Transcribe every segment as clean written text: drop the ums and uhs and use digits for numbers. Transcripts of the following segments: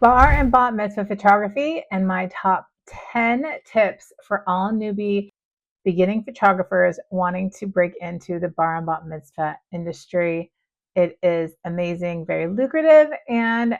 Bar and bat mitzvah photography and my top 10 tips for all newbie beginning photographers wanting to break into the bar and bat mitzvah industry. It is amazing, very lucrative, and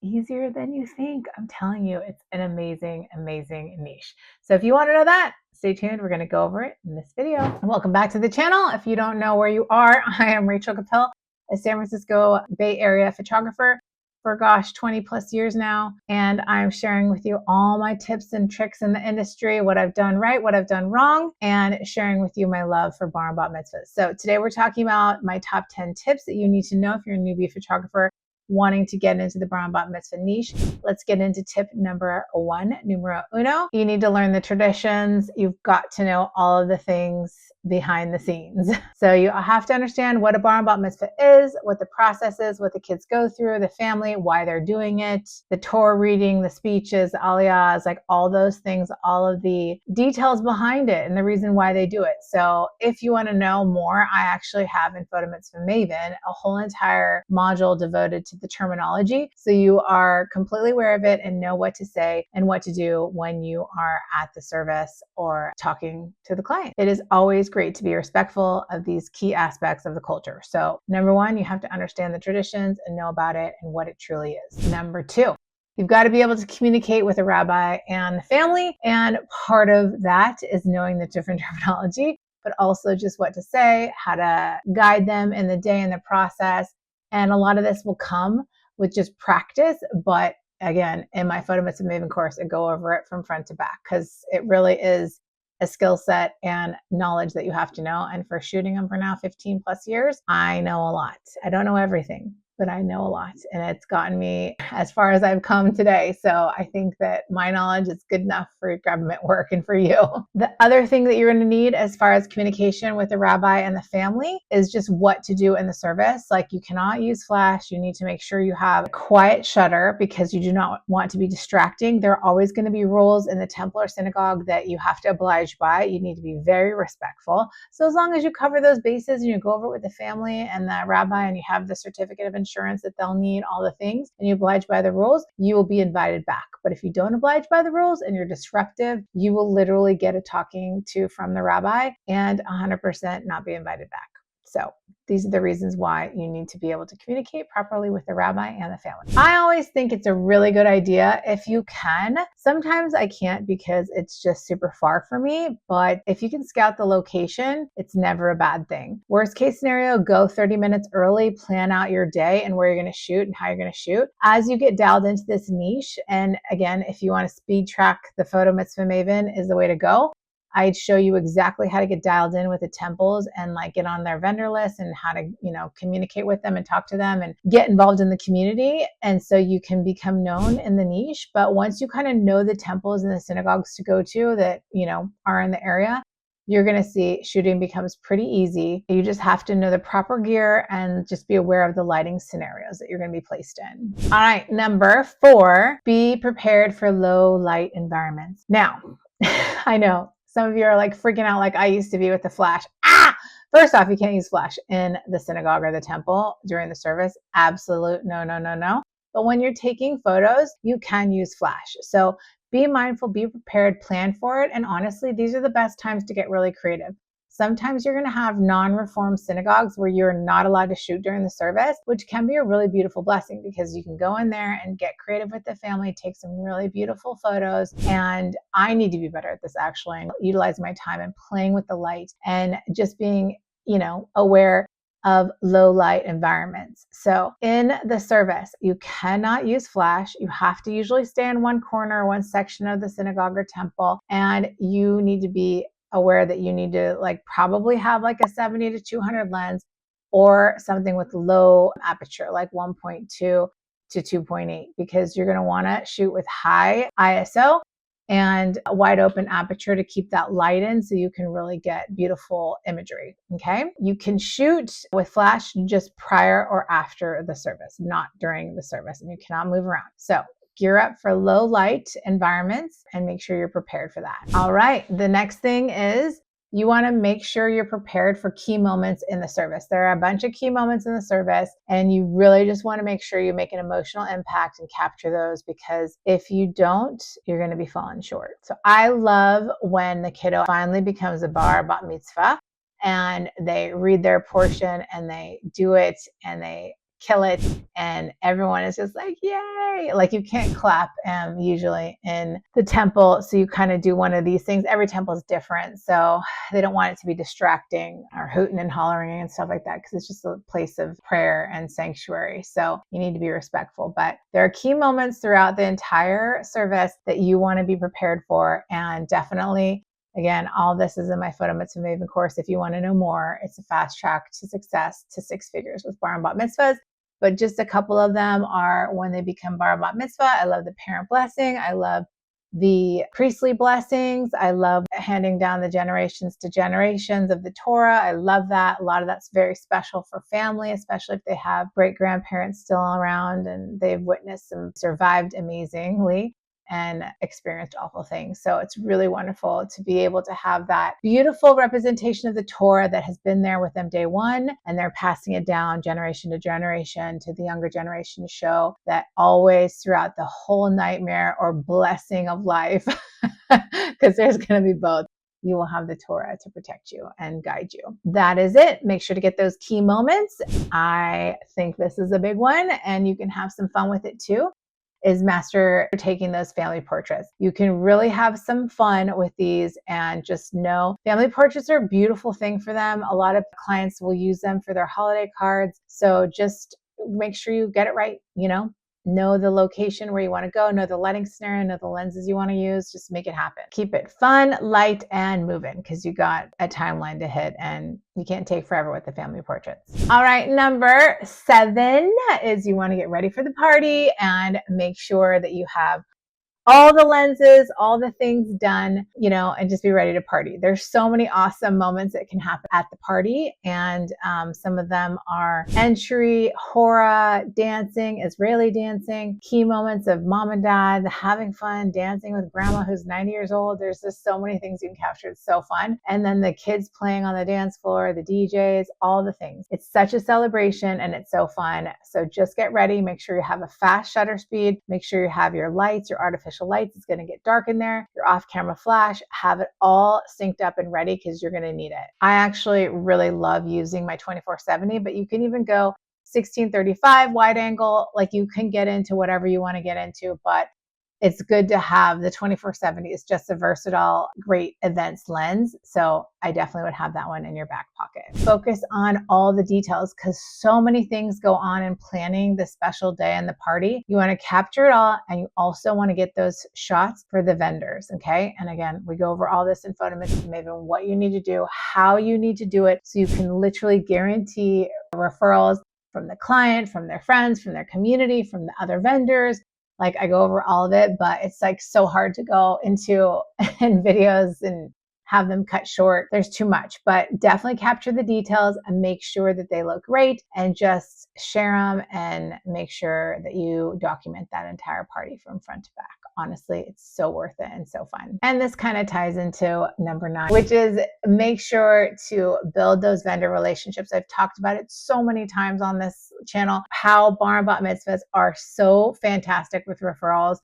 easier than you think. I'm telling you, it's an amazing, amazing niche. So if you want to know that, stay tuned. We're going to go over it in this video. And welcome back to the channel. If you don't know where you are, I am Rachel Capel, a San Francisco Bay Area photographer for 20 plus years now. And I'm sharing with you all my tips and tricks in the industry, what I've done right, what I've done wrong, and sharing with you my love for bar and bat mitzvahs. So today we're talking about my top 10 tips that you need to know if you're a newbie photographer wanting to get into the bar and bat mitzvah niche. Let's get into tip number one, numero uno. You need to learn the traditions. You've got to know all of the things behind the scenes. So you have to understand what a bar and bat mitzvah is, what the process is, what the kids go through, the family, why they're doing it, the Torah reading, the speeches, the aliyahs, like all those things, all of the details behind it and the reason why they do it. So if you want to know more, I actually have in Photo Mitzvah Maven a whole entire module devoted to the terminology. So you are completely aware of it and know what to say and what to do when you are at the service or talking to the client. It is always great to be respectful of these key aspects of the culture. So number one, you have to understand the traditions and know about it and what it truly is. Number two, you've got to be able to communicate with a rabbi and the family. And part of that is knowing the different terminology, but also just what to say, how to guide them in the day and the process. And a lot of this will come with just practice. But again, in my Photo Mitzvah Maven course, I go over it from front to back because it really is a skill set and knowledge that you have to know. And for shooting them for now 15 plus years, I know a lot. I don't know everything, but I know a lot, and it's gotten me as far as I've come today. So I think that my knowledge is good enough for government work and for you. The other thing that you're going to need as far as communication with the rabbi and the family is just what to do in the service. Like you cannot use flash. You need to make sure you have a quiet shutter because you do not want to be distracting. There are always going to be rules in the temple or synagogue that you have to oblige by. You need to be very respectful. So as long as you cover those bases and you go over it with the family and the rabbi and you have the certificate of insurance that they'll need, all the things, and you oblige by the rules, you will be invited back. But if you don't oblige by the rules and you're disruptive, you will literally get a talking to from the rabbi and 100% not be invited back. So these are the reasons why you need to be able to communicate properly with the rabbi and the family. I always think it's a really good idea if you can. Sometimes I can't because it's just super far for me, but if you can scout the location, it's never a bad thing. Worst case scenario, go 30 minutes early, plan out your day and where you're going to shoot and how you're going to shoot. As you get dialed into this niche, and again, if you want to speed track, the Photo Mitzvah Maven is the way to go. I'd show you exactly how to get dialed in with the temples and like get on their vendor list and how to, communicate with them and talk to them and get involved in the community. And so you can become known in the niche. But once you kind of know the temples and the synagogues to go to that, are in the area, you're going to see shooting becomes pretty easy. You just have to know the proper gear and just be aware of the lighting scenarios that you're going to be placed in. All right, number 4, be prepared for low light environments. Now, I know some of you are like freaking out like I used to be with the flash. First off, you can't use flash in the synagogue or the temple during the service. Absolute no. But when you're taking photos, you can use flash. So be mindful, be prepared, plan for it. And honestly, these are the best times to get really creative. Sometimes you're going to have non-reformed synagogues where you're not allowed to shoot during the service, which can be a really beautiful blessing because you can go in there and get creative with the family, take some really beautiful photos. And I need to be better at this actually, and utilize my time and playing with the light and just being, aware of low light environments. So in the service, you cannot use flash. You have to usually stay in one corner, one section of the synagogue or temple, and you need to be aware that you need to probably have a 70 to 200 lens or something with low aperture, like 1.2 to 2.8, because you're going to want to shoot with high ISO and a wide open aperture to keep that light in so you can really get beautiful imagery. Okay. You can shoot with flash just prior or after the service, not during the service, and you cannot move around. So gear up for low light environments and make sure you're prepared for that. All right. The next thing is You want to make sure you're prepared for key moments in the service. There are a bunch of key moments in the service, and you really just want to make sure you make an emotional impact and capture those, because if you don't, you're going to be falling short. So I love when the kiddo finally becomes a bar bat mitzvah and they read their portion and they do it and they kill it, and everyone is just like, yay. Like, you can't clap usually in the temple, so you kind of do one of these things. Every temple is different, so they don't want it to be distracting or hooting and hollering and stuff like that, because it's just a place of prayer and sanctuary. So you need to be respectful. But there are key moments throughout the entire service that you want to be prepared for. And definitely, again, all this is in my Photo Mitzvah Maven course. If you want to know more, it's a fast track to success to 6 figures with bar and bat mitzvahs. But just a couple of them are when they become bar and bat mitzvah. I love the parent blessing. I love the priestly blessings. I love handing down the generations to generations of the Torah. I love that. A lot of that's very special for family, especially if they have great grandparents still around and they've witnessed and survived amazingly and experienced awful things. So it's really wonderful to be able to have that beautiful representation of the Torah that has been there with them day one, and they're passing it down generation to generation to the younger generation to show that always throughout the whole nightmare or blessing of life, because there's going to be both, you will have the Torah to protect you and guide you. That is it. Make sure to get those key moments. I think this is a big one, and you can have some fun with it too, is master taking those family portraits. You can really have some fun with these, and just know family portraits are a beautiful thing for them. A lot of clients will use them for their holiday cards. So just make sure you get it right, know the location where you want to go, know the lighting scenario, know the lenses you want to use, just make it happen. Keep it fun, light, and moving, because you got a timeline to hit and you can't take forever with the family portraits. All right, number 7 is you want to get ready for the party and make sure that you have all the lenses, all the things done, and just be ready to party. There's so many awesome moments that can happen at the party. And some of them are entry, hora, dancing, Israeli dancing, key moments of mom and dad having fun, dancing with grandma who's 90 years old. There's just so many things you can capture. It's so fun. And then the kids playing on the dance floor, the DJs, all the things. It's such a celebration and it's so fun. So just get ready. Make sure you have a fast shutter speed. Make sure you have your lights, your artificial lights. It's going to get dark in there. Your off-camera flash, have it all synced up and ready, because you're going to need it. I actually really love using my 24-70, but you can even go 16-35 wide angle. Like, you can get into whatever you want to get into, but it's good to have the 24-70. It's just a versatile, great events lens. So I definitely would have that one in your back pocket. Focus on all the details, because so many things go on in planning the special day and the party. You want to capture it all, and you also want to get those shots for the vendors. Okay. And again, we go over all this in Photo Mitzvah Maven, what you need to do, how you need to do it, so you can literally guarantee referrals from the client, from their friends, from their community, from the other vendors. Like, I go over all of it, but it's like so hard to go into in videos and have them cut short. There's too much, but definitely capture the details and make sure that they look great, and just share them and make sure that you document that entire party from front to back. Honestly, it's so worth it and so fun. And this kind of ties into number 9, which is make sure to build those vendor relationships. I've talked about it so many times on this channel, how bar and bat mitzvahs are so fantastic with referrals,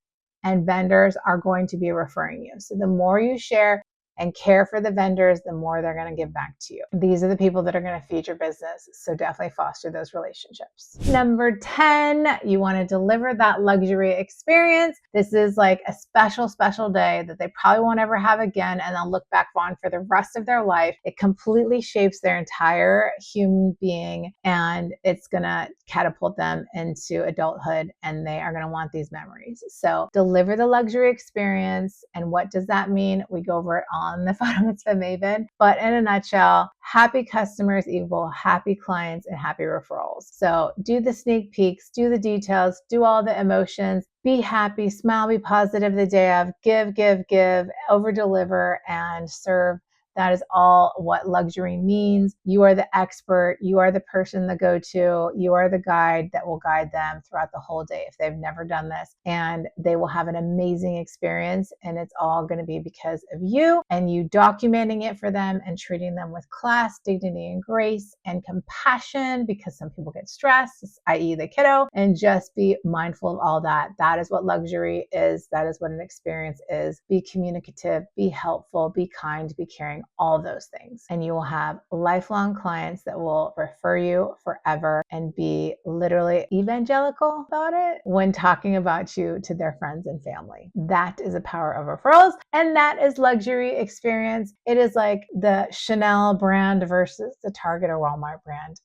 and vendors are going to be referring you. So the more you share and care for the vendors, the more they're going to give back to you. These are the people that are going to feed your business. So definitely foster those relationships. Number 10, you want to deliver that luxury experience. This is like a special, special day that they probably won't ever have again, and they'll look back on for the rest of their life. It completely shapes their entire human being, and it's going to catapult them into adulthood, and they are going to want these memories. So deliver the luxury experience. And what does that mean? We go over it on the Photo Mitzvah Maven. But in a nutshell, happy customers equal happy clients and happy referrals. So do the sneak peeks, do the details, do all the emotions, be happy, smile, be positive the day of, give, over deliver, and serve That is all what luxury means. You are the expert. You are the person to go to. You are the guide that will guide them throughout the whole day if they've never done this. And they will have an amazing experience. And it's all going to be because of you and you documenting it for them and treating them with class, dignity, and grace and compassion, because some people get stressed, i.e. the kiddo, and just be mindful of all that. That is what luxury is. That is what an experience is. Be communicative, be helpful, be kind, be caring, all those things. And you will have lifelong clients that will refer you forever and be literally evangelical about it when talking about you to their friends and family. That is the power of referrals. And that is luxury experience. It is like the Chanel brand versus the Target or Walmart brand.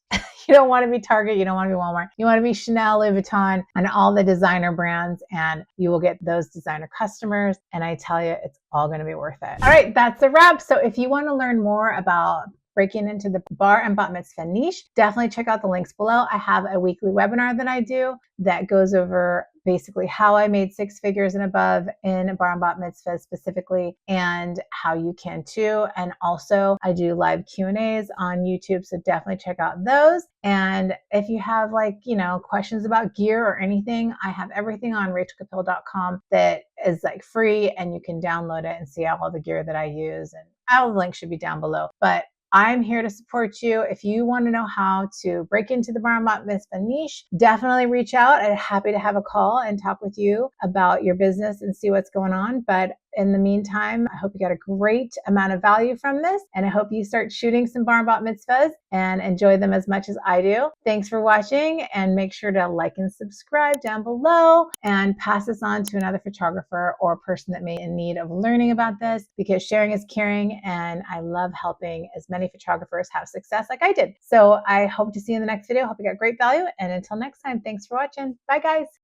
You don't want to be Target. You don't want to be Walmart. You want to be Chanel, Louis Vuitton, and all the designer brands, and you will get those designer customers. And I tell you, it's all going to be worth it. All right, that's a wrap. So if you want to learn more about breaking into the bar and bat mitzvah niche, definitely check out the links below. I have a weekly webinar that I do that goes over basically how I made 6 figures and above in bar and bat mitzvah specifically, and how you can too. And also I do live Q&As on YouTube, so definitely check out those. And if you have questions about gear or anything, I have everything on rachelkapil.com that is free, and you can download it and see all the gear that I use, and all the links should be down below. But I'm here to support you. If you want to know how to break into the bar and bat mitzvah niche, definitely reach out. I'm happy to have a call and talk with you about your business and see what's going on. But in the meantime, I hope you got a great amount of value from this, and I hope you start shooting some bar and bat mitzvahs and enjoy them as much as I do. Thanks for watching, and make sure to like and subscribe down below and pass this on to another photographer or a person that may be in need of learning about this, because sharing is caring, and I love helping as many photographers have success like I did. So I hope to see you in the next video. Hope you got great value, and until next time, thanks for watching. Bye guys.